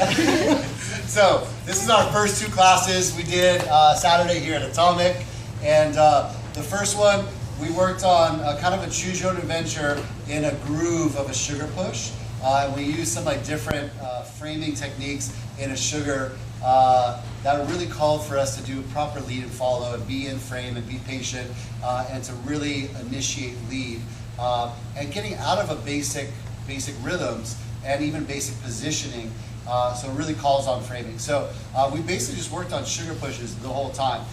So this is our first 2 classes we did Saturday here at Atomic, and the first one we worked on kind of a choose your own adventure in a groove of a sugar push. We used some different framing techniques in a sugar that really called for us to do proper lead and follow and be in frame and be patient and to really initiate lead and getting out of a basic rhythms and even basic positioning. So it really calls on framing. So we basically just worked on sugar pushes the whole time.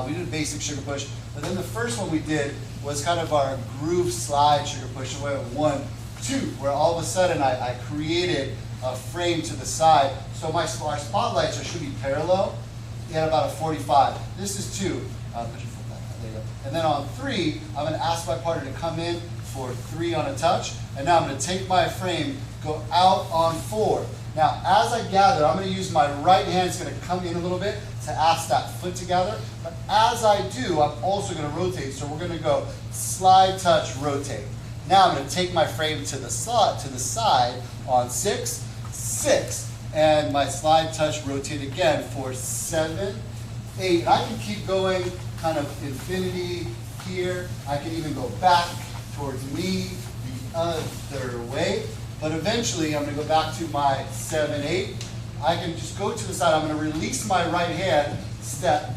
We did a basic sugar push, but then the first one we did was kind of our groove slide sugar push. So we went 1, 2, where all of a sudden I created a frame to the side. So our spotlights should be parallel at about a 45. This is 2. Put your foot back. There you go. And then on 3, I'm going to ask my partner to come in for 3 on a touch. And now I'm going to take my frame, go out on 4. Now, as I gather, I'm going to use my right hand. It's going to come in a little bit to ask that foot to gather. But as I do, I'm also going to rotate. So we're going to go slide, touch, rotate. Now I'm going to take my frame to the side on 6, 6, and my slide, touch, rotate again for 7, 8. I can keep going kind of infinity here. I can even go back towards me the other way. But eventually, I'm going to go back to my 7, 8. I can just go to the side. I'm going to release my right hand, step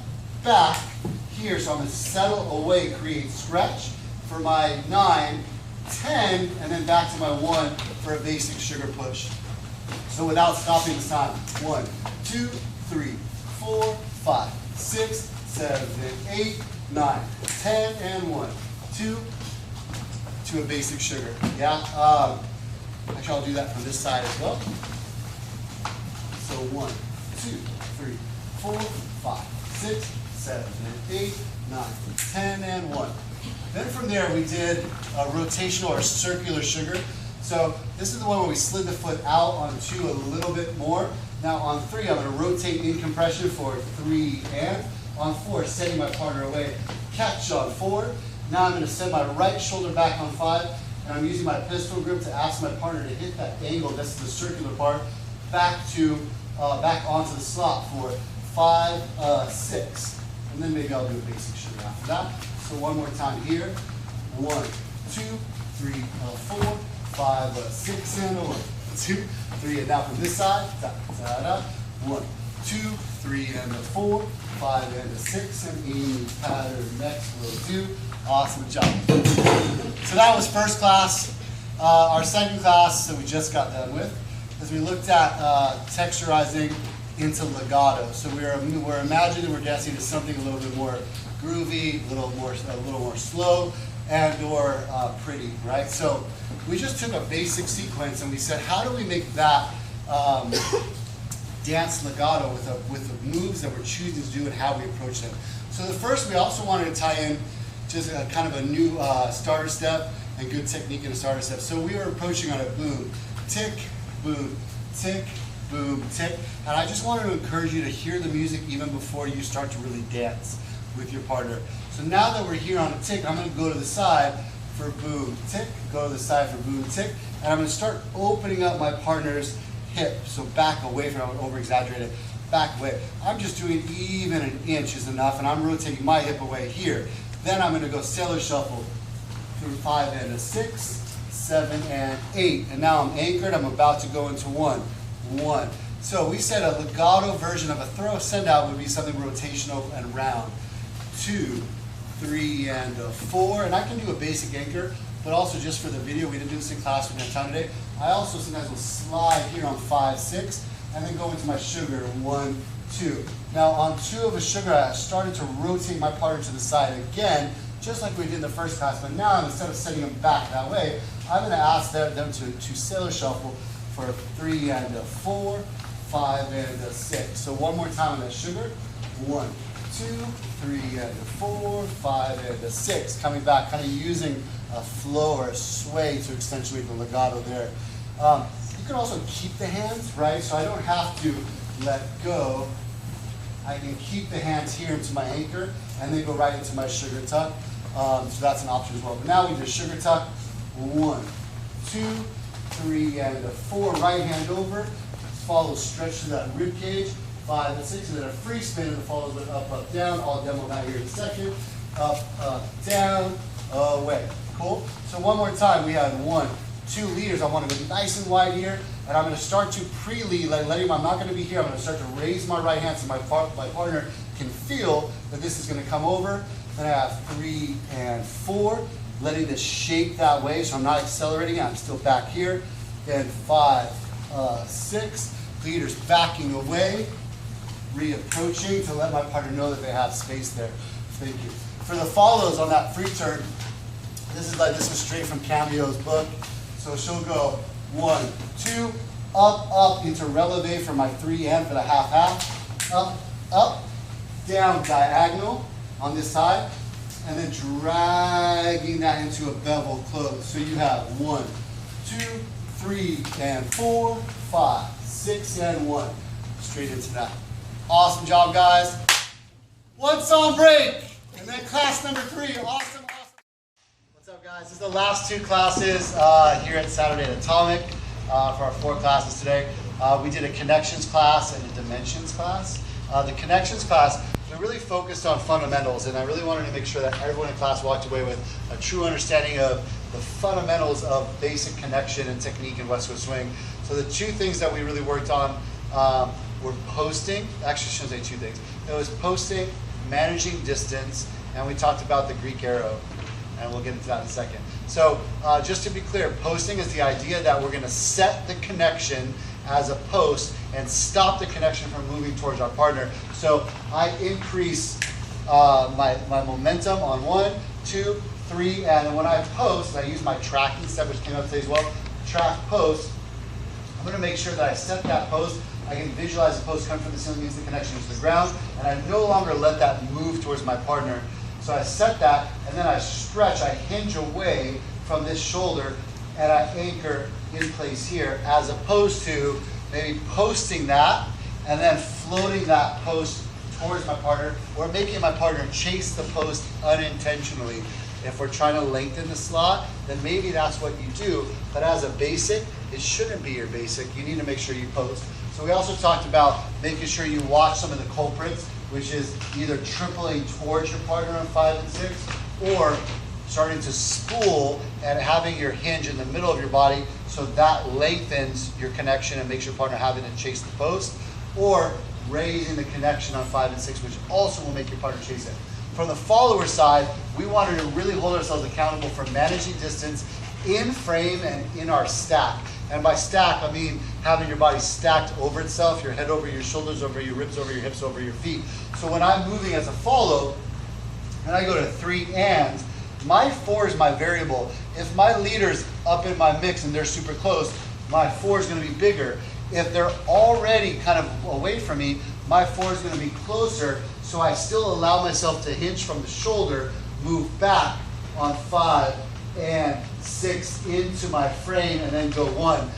back here. So I'm going to settle away, create stretch for my 9, 10, and then back to my 1 for a basic sugar push. So without stopping this time, 1, 2, 3, 4, 5, 6, 7, 8, 9, 10, and 1, 2, to a basic sugar. Yeah. Actually, I'll do that from this side as well. So 1, 2, 3, 4, 5, 6, 7, 8, 9, 10, and 1. Then from there, we did a rotational or circular sugar. So this is the one where we slid the foot out on 2 a little bit more. Now on 3, I'm going to rotate in compression for 3 and. On 4, setting my partner away. Catch on 4. Now I'm going to send my right shoulder back on 5. And I'm using my pistol grip to ask my partner to hit that angle, that's the circular part, back onto the slot for 5, 6. And then maybe I'll do a basic sugar after that. So one more time here. 1, 2, 3, 4, 5, 6, and 1, 2, 3. And now from this side, da, da, da. 1, 2, 3, and a 4, 5, and a 6, and E pattern. Next we'll do. Awesome job. So that was first class. Our second class that we just got done with is we looked at texturizing into legato. So we're imagining we're dancing to something a little bit more groovy, a little more slow, and or pretty, right? So we just took a basic sequence and we said, how do we make that dance legato with the moves that we're choosing to do and how we approach them? So the first, we also wanted to tie in just kind of a new starter step and good technique in a starter step. So we were approaching on a boom, tick, boom, tick, boom, tick. And I just wanted to encourage you to hear the music even before you start to really dance with your partner. So now that we're here on a tick, I'm going to go to the side for boom, tick, go to the side for boom, tick. And I'm going to start opening up my partner's hip. So back away from, I over-exaggerate it, back away. I'm just doing even an inch is enough, and I'm rotating my hip away here. Then I'm going to go sailor shuffle through 5 and a 6, 7 and 8. And now I'm anchored. I'm about to go into 1, 1. So we said a legato version of a throw send out would be something rotational and round. 2, 3, and a 4. And I can do a basic anchor, but also just for the video, we didn't do this in class, we didn't have time today. I also sometimes will slide here on 5, 6, and then go into my sugar, 1, 2. Now on 2 of a sugar, I started to rotate my partner to the side again, just like we did in the first class, but now instead of setting them back that way, I'm going to ask them to sailor shuffle for 3 and a 4, 5 and a 6. So one more time on that sugar, 1, 2, 3 and a 4, 5 and a 6. Coming back, kind of using a flow or a sway to accentuate the legato there. You can also keep the hands, right? So I don't have to let go. I can keep the hands here into my anchor and then go right into my sugar tuck. So that's an option as well. But now we do sugar tuck. 1, 2, 3, and a 4. Right hand over. follow stretch to that rib cage, 5 and 6, and then a free spin and the follows with up, up, down. I'll demo that here in a second. Up, up, down, away. Cool? So one more time, we had 1, 2 leaders. I want to go nice and wide here, and I'm going to start to pre-lead, letting I'm not going to be here. I'm going to start to raise my right hand so my partner can feel that this is going to come over. Then I have 3 and 4, letting this shape that way, so I'm not accelerating. I'm still back here. Then 5, 6, leaders backing away, reapproaching to let my partner know that they have space there. Thank you. For the follows on that free turn, this was straight from Cameo's book. So she'll go 1, 2, up into releve for my 3 and for the half, up, down diagonal on this side, and then dragging that into a bevel close. So you have 1, 2, 3 and 4, 5, 6 and 1. Straight into that. Awesome job, guys. 1 song break, and then class number 3. Awesome. What's up, guys? This is the last 2 classes here at Saturday at Atomic for our 4 classes today. We did a connections class and a dimensions class. The connections class, we really focused on fundamentals, and I really wanted to make sure that everyone in class walked away with a true understanding of the fundamentals of basic connection and technique in West Coast Swing. So the 2 things that we really worked on were posting. Actually, I shouldn't say 2 things. It was posting, managing distance, and we talked about the Greek arrow, and we'll get into that in a second. So just to be clear, posting is the idea that we're going to set the connection as a post and stop the connection from moving towards our partner. So I increase my momentum on 1, 2, 3, and when I post, and I use my tracking step, which came up today as well, track post, I'm going to make sure that I set that post. I can visualize the post coming from the ceiling, means the connection is to the ground, and I no longer let that move towards my partner. So I set that, and then I stretch, I hinge away from this shoulder, and I anchor in place here, as opposed to maybe posting that, and then floating that post towards my partner, or making my partner chase the post unintentionally. If we're trying to lengthen the slot, then maybe that's what you do, but as a basic, it shouldn't be your basic. You need to make sure you post. So we also talked about making sure you watch some of the culprits, which is either tripling towards your partner on 5 and 6, or starting to spool and having your hinge in the middle of your body, so that lengthens your connection and makes your partner having to chase the post, or raising the connection on 5 and 6, which also will make your partner chase it. From the follower side, we wanted to really hold ourselves accountable for managing distance in frame and in our stack. And by stack, I mean having your body stacked over itself, your head over your shoulders, over your ribs, over your hips, over your feet. So when I'm moving as a follow, and I go to 3 and, my 4 is my variable. If my leader's up in my mix and they're super close, my 4 is going to be bigger. If they're already kind of away from me, my 4 is going to be closer, so I still allow myself to hinge from the shoulder, move back on 5 and 6 into my frame, and then go 1.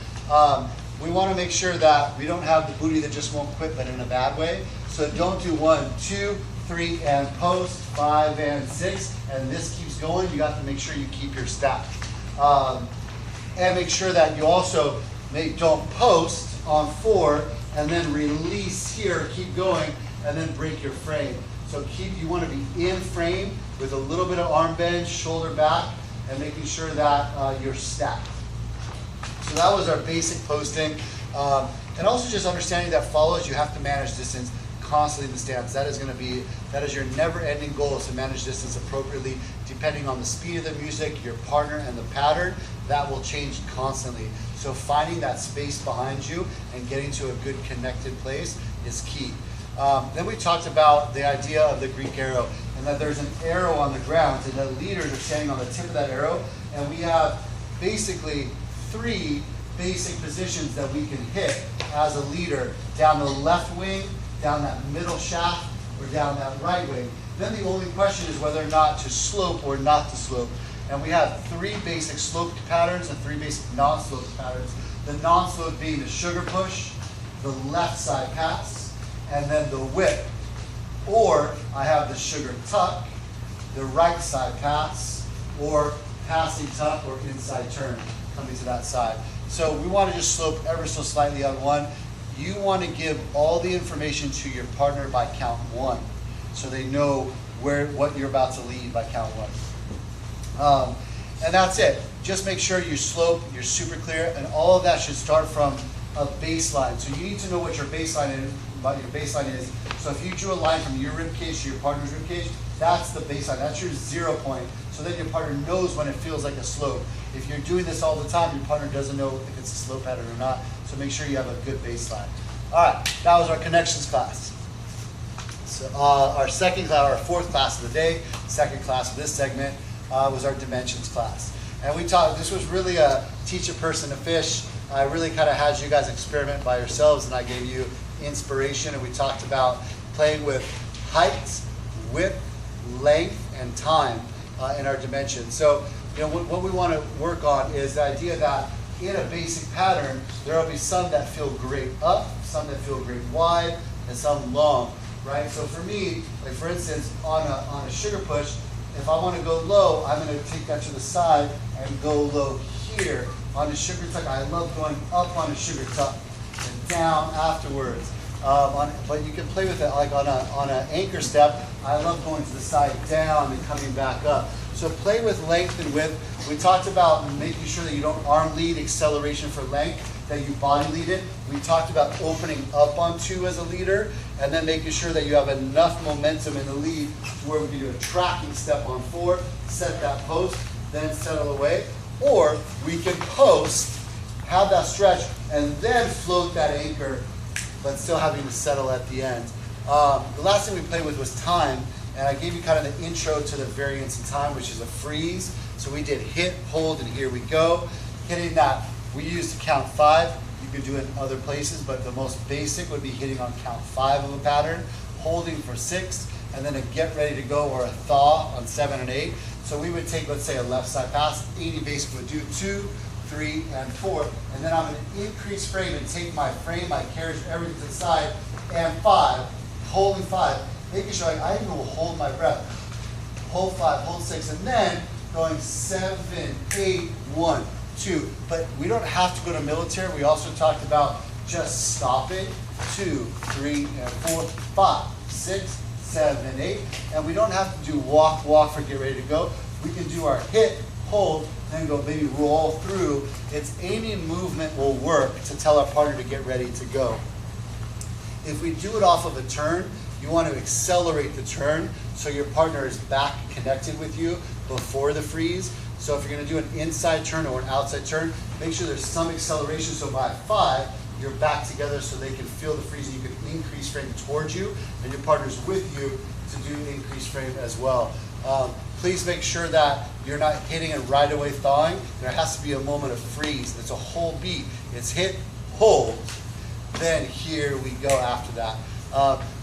We want to make sure that we don't have the booty that just won't quit, but in a bad way. So don't do 1, 2, 3 and post, 5 and 6, and this keeps going. You have to make sure you keep your stack. And make sure that you also don't post on 4 and then release here, keep going, and then break your frame. So you want to be in frame with a little bit of arm bend, shoulder back, and making sure that you're stacked. So that was our basic posting. And also just understanding that follows, you have to manage distance constantly in the stance. That is your never-ending goal, is to manage distance appropriately depending on the speed of the music, your partner, and the pattern. That will change constantly. So finding that space behind you and getting to a good connected place is key. Then we talked about the idea of the Greek arrow, and that there's an arrow on the ground, and the leaders are standing on the tip of that arrow, and we have basically 3 basic positions that we can hit as a leader: down the left wing, down that middle shaft, or down that right wing. Then the only question is whether or not to slope or not to slope. And we have 3 basic sloped patterns and 3 basic non-sloped patterns. The non-slope being the sugar push, the left side pass, and then the whip. Or I have the sugar tuck, the right side pass, or passing tuck or inside turn coming to that side. So we want to just slope ever so slightly on 1. you want to give all the information to your partner by count 1, so they know what you're about to lead by count 1. And that's it. Just make sure your slope, you're super clear, and all of that should start from a baseline. So you need to know what your baseline is. So if you drew a line from your rib cage to your partner's rib cage, that's the baseline. That's your 0 point. So then your partner knows when it feels like a slope. If you're doing this all the time, your partner doesn't know if it's a slope pattern or not. So make sure you have a good baseline. All right, that was our connections class. So our fourth class of the day, second class of this segment, was our dimensions class. And we taught, this was really a teach a person to fish. I really kind of had you guys experiment by yourselves, and I gave you inspiration, and we talked about playing with height, width, length, and time in our dimensions. So, what we want to work on is the idea that in a basic pattern, there will be some that feel great up, some that feel great wide, and some long, right? So for me, like for instance, on a sugar push, if I want to go low, I'm going to take that to the side and go low here. On the sugar tuck, I love going up on the sugar tuck and down afterwards. But you can play with it like on an anchor step. I love going to the side down and coming back up. So play with length and width. We talked about making sure that you don't arm lead acceleration for length, that you body lead it. We talked about opening up on 2 as a leader, and then making sure that you have enough momentum in the lead to where we can do a tracking step on 4, set that post, then settle away. Or we can post, have that stretch, and then float that anchor, but still having to settle at the end. The last thing we played with was time, and I gave you kind of the intro to the variance in time, which is a freeze. So we did hit, hold, and here we go. Hitting that, we used to count 5. You could do it in other places, but the most basic would be hitting on count 5 of a pattern, holding for 6, and then a get ready to go or a thaw on 7 and 8. So we would take, let's say, a left side pass. 80 basic would do 2, 3, and 4. And then I'm going to increase frame and take my frame, my carriage, everything to the side, and 5, holding 5. Making sure I even will hold my breath. Hold 5, hold 6, and then going 7, 8, 1, 2. But we don't have to go to military. We also talked about just stopping. 2, 3, and 4, 5, 6, 7, 8. And we don't have to do walk for get ready to go. We can do our hit, hold, then go maybe roll through. It's any movement will work to tell our partner to get ready to go. If we do it off of a turn, you want to accelerate the turn so your partner is back connected with you before the freeze. So if you're going to do an inside turn or an outside turn, make sure there's some acceleration. So by 5, you're back together so they can feel the freeze and you can increase frame towards you, and your partner's with you to do increased frame as well. Please make sure that you're not hitting and right away thawing. There has to be a moment of freeze. It's a whole beat. It's hit, hold, then here we go after that.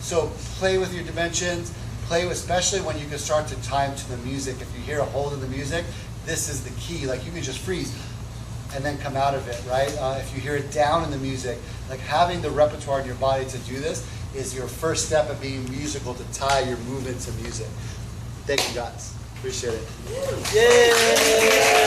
So play with your dimensions, play with, especially when you can start to time to the music. If you hear a hold in the music, this is the key. Like you can just freeze and then come out of it, right? If you hear it down in the music, like having the repertoire in your body to do this is your first step of being musical, to tie your movement to music. Thank you guys. Appreciate it. Yay!